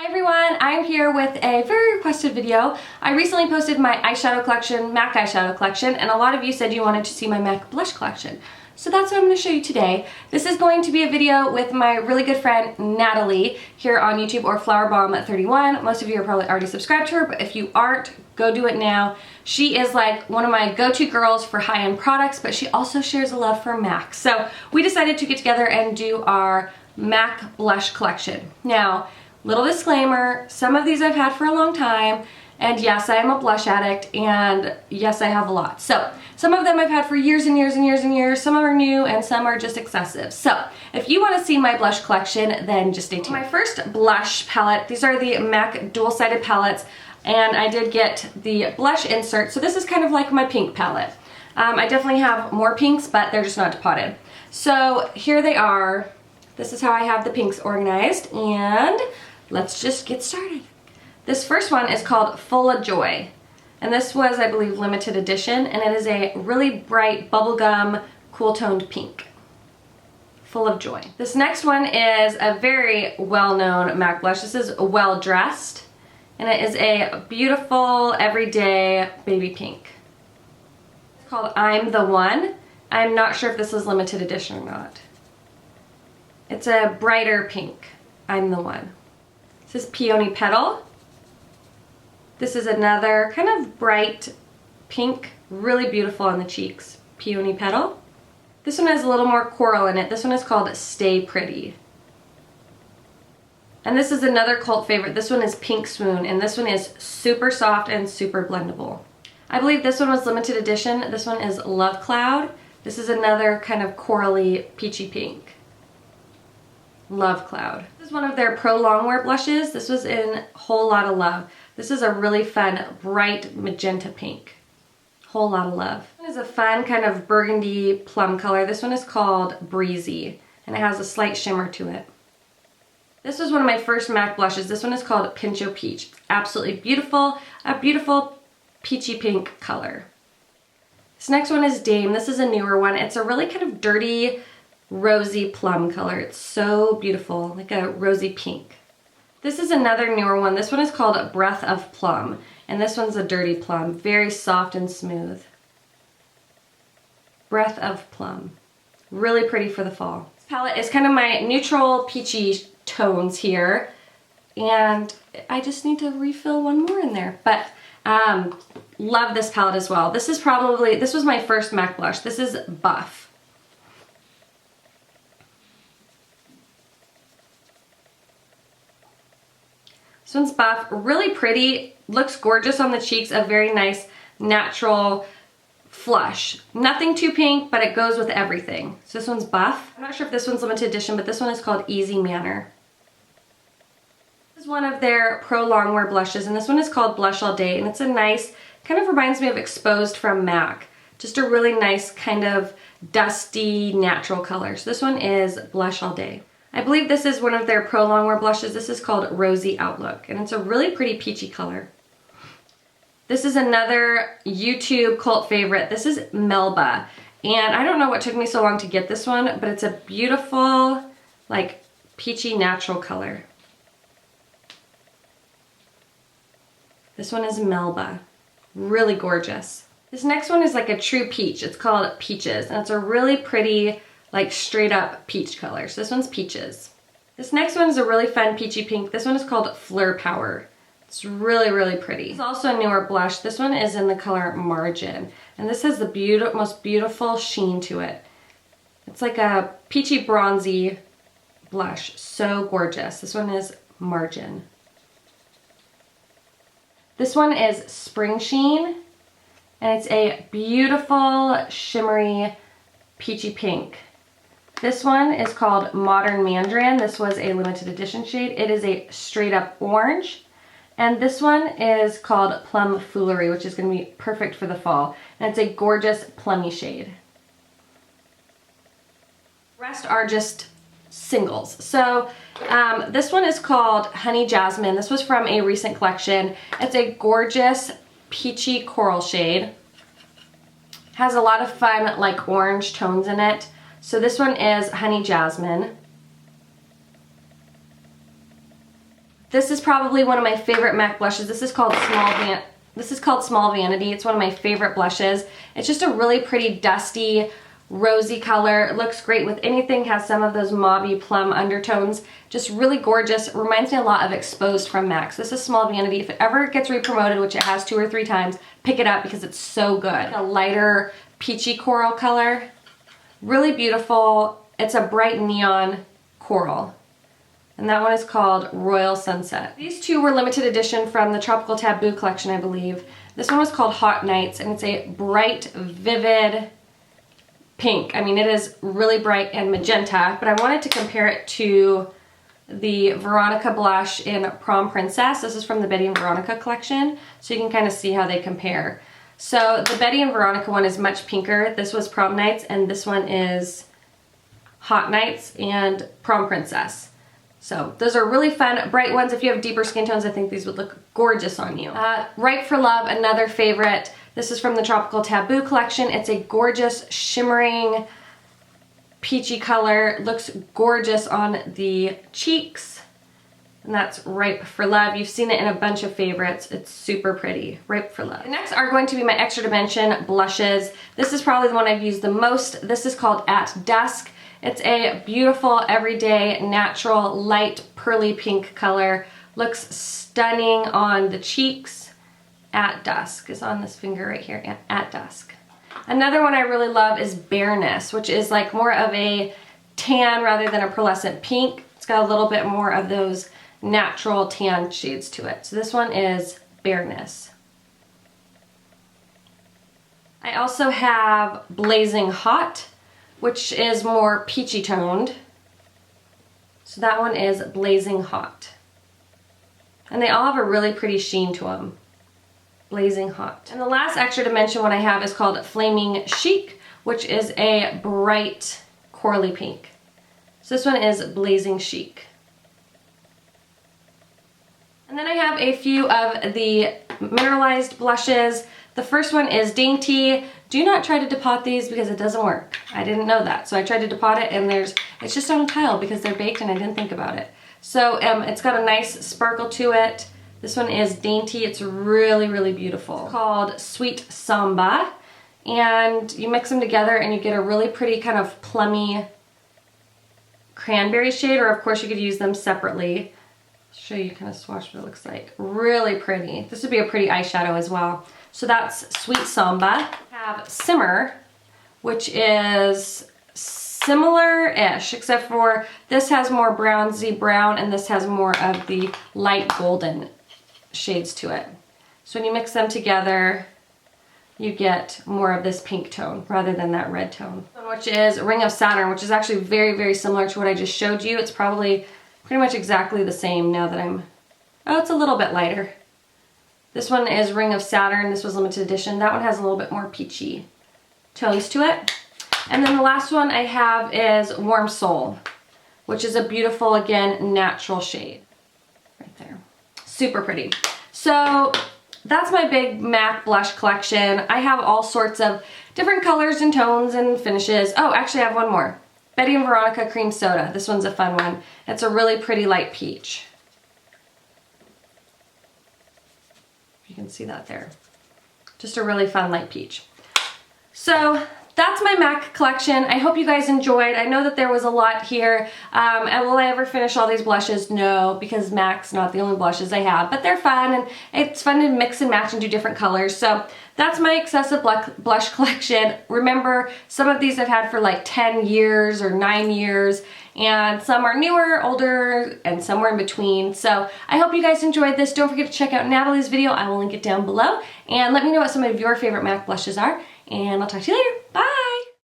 Hi everyone, I'm here with a very requested video. I recently posted my eyeshadow collection, MAC eyeshadow collection, and a lot of you said you wanted to see my MAC blush collection. So that's what I'm going to show you today. This is going to be a video with my really good friend Natalie here on YouTube, or FlowerBomb31. Most of you are probably already subscribed to her, but if you aren't, go do it now. She is like one of my go-to girls for high-end products, but she also shares a love for MAC. So we decided to get together and do our MAC blush collection. Now, little disclaimer, some of these I've had for a long time, and yes, I am a blush addict, and yes, I have a lot. So some of them I've had for years and years and years and years. Some are new and some are just excessive. So if you want to see my blush collection, then just stay tuned. My first blush palette, these are the MAC dual-sided palettes, and I did get the blush insert. So this is kind of like my pink palette. I definitely have more pinks, but they're just not depotted. So here they are. This is how I have the pinks organized, and let's just get started. This first one is called Full of Joy, and this was, I believe, limited edition, and it is a really bright bubblegum cool toned pink. Full of Joy. This next one is a very well-known MAC blush. This is Well Dressed, and it is a beautiful everyday baby pink. It's called I'm the One. I'm not sure if this is limited edition or not. It's a brighter pink. I'm the One. This is Peony Petal. This is another kind of bright pink, really beautiful on the cheeks. Peony Petal. This one has a little more coral in it. This one is called Stay Pretty. And this is another cult favorite. This one is Pink Swoon, and this one is super soft and super blendable. I believe this one was limited edition. This one is Love Cloud. This is another kind of corally peachy pink. Love Cloud. This is one of their Pro Longwear blushes. This was in Whole Lotta Love. This is a really fun, bright magenta pink. Whole Lotta Love. This one is a fun kind of burgundy plum color. This one is called Breezy, and it has a slight shimmer to it. This was one of my first MAC blushes. This one is called Pincho Peach. Absolutely beautiful. A beautiful peachy pink color. This next one is Dame. This is a newer one. It's a really kind of dirty, rosy plum color. It's so beautiful, like a rosy pink. This is another newer one. This one is called Breath of Plum, and this one's a dirty plum, very soft and smooth. Breath of Plum. Really pretty for the fall. This palette is kind of my neutral peachy tones here, and I just need to refill one more in there, but love this palette as well. This was my first MAC blush. This is Buff. This one's Buff, really pretty, looks gorgeous on the cheeks, a very nice natural flush. Nothing too pink, but it goes with everything. So this one's Buff. I'm not sure if this one's limited edition, but this one is called Easy Manner. This is one of their Pro Longwear blushes, and this one is called Blush All Day, and it's a nice, kind of reminds me of Exposed from MAC. Just a really nice kind of dusty, natural color. So this one is Blush All Day. I believe this is one of their Pro Longwear blushes. This is called Rosy Outlook, and it's a really pretty peachy color. This is another YouTube cult favorite. This is Melba, and I don't know what took me so long to get this one, but it's a beautiful, like, peachy natural color. This one is Melba. Really gorgeous. This next one is like a true peach. It's called Peaches, and it's a really pretty, like, straight up peach color. So this one's Peaches. This next one is a really fun peachy pink. This one is called Fleur Power. It's really, really pretty. It's also a newer blush. This one is in the color Margin, and this has the most beautiful sheen to it. It's like a peachy bronzy blush. So gorgeous. This one is Margin. This one is Spring Sheen, and it's a beautiful shimmery peachy pink. This one is called Modern Mandarin. This was a limited edition shade. It is a straight up orange. And this one is called Plum Foolery, which is going to be perfect for the fall. And it's a gorgeous plummy shade. The rest are just singles. So this one is called Honey Jasmine. This was from a recent collection. It's a gorgeous peachy coral shade. Has a lot of fun, like, orange tones in it. So this one is Honey Jasmine. This is probably one of my favorite MAC blushes. This is called Small Vanity. It's one of my favorite blushes. It's just a really pretty dusty, rosy color. It looks great with anything, has some of those mauvey plum undertones. Just really gorgeous. It reminds me a lot of Exposed from Maxx. This is Small Vanity. If it ever gets re-promoted, which it has 2 or 3 times, pick it up because it's so good. A lighter peachy coral color. Really beautiful. It's a bright neon coral. And that one is called Royal Sunset. These two were limited edition from the Tropical Taboo collection, I believe. This one was called Hot Nights, and it's a bright, vivid pink. I mean, it is really bright and magenta, but I wanted to compare it to the Veronica blush in Prom Princess. This is from the Betty and Veronica collection, so you can kind of see how they compare. So the Betty and Veronica one is much pinker. This was Prom Nights, and this one is Hot Nights and Prom Princess. So those are really fun, bright ones. If you have deeper skin tones, I think these would look gorgeous on you. Ripe for Love, another favorite. This is from the Tropical Taboo collection. It's a gorgeous, shimmering, peachy color. Looks gorgeous on the cheeks. And that's Ripe for Love. You've seen it in a bunch of favorites. It's super pretty. Ripe for Love. Next are going to be my Extra Dimension blushes. This is probably the one I've used the most. This is called At Dusk. It's a beautiful, everyday, natural, light, pearly pink color. Looks stunning on the cheeks. At Dusk is on this finger right here, At Dusk. Another one I really love is Bareness, which is like more of a tan rather than a pearlescent pink. It's got a little bit more of those natural tan shades to it. So this one is Bareness. I also have Blazing Hot, which is more peachy toned. So that one is Blazing Hot. And they all have a really pretty sheen to them. Blazing Hot. And the last Extra Dimension one I have is called Flaming Chic, which is a bright corally pink. So this one is Blazing Chic. And then I have a few of the mineralized blushes. The first one is Dainty. Do not try to depot these because it doesn't work. I didn't know that. So I tried to depot it and it's just on tile because they're baked and I didn't think about it. So it's got a nice sparkle to it. This one is Dainty. It's really, really beautiful. It's called Sweet Samba. And you mix them together and you get a really pretty kind of plummy cranberry shade, or of course you could use them separately. I'll show you kind of swatch what it looks like. Really pretty. This would be a pretty eyeshadow as well. So that's Sweet Samba. I have Simmer, which is similar-ish, except for this has more bronzy brown and this has more of the light golden shades to it. So when you mix them together, you get more of this pink tone rather than that red tone. Which is Ring of Saturn, which is actually very, very similar to what I just showed you. It's probably pretty much exactly the same now that oh, it's a little bit lighter. This one is Ring of Saturn. This was limited edition. That one has a little bit more peachy tones to it. And then the last one I have is Warm Soul, which is a beautiful, again, natural shade. Right there. Super pretty. So that's my big MAC blush collection. I have all sorts of different colors and tones and finishes. Oh, actually I have one more. Betty and Veronica Cream Soda. This one's a fun one. It's a really pretty light peach. You can see that there. Just a really fun light peach. So that's my MAC collection. I hope you guys enjoyed. I know that there was a lot here. And will I ever finish all these blushes? No, because MAC's not the only blushes I have, but they're fun and it's fun to mix and match and do different colors. So that's my excessive blush collection. Remember, some of these I've had for like 10 years or 9 years, and some are newer, older, and somewhere in between. So I hope you guys enjoyed this. Don't forget to check out Natalie's video. I will link it down below. And let me know what some of your favorite MAC blushes are, and I'll talk to you later.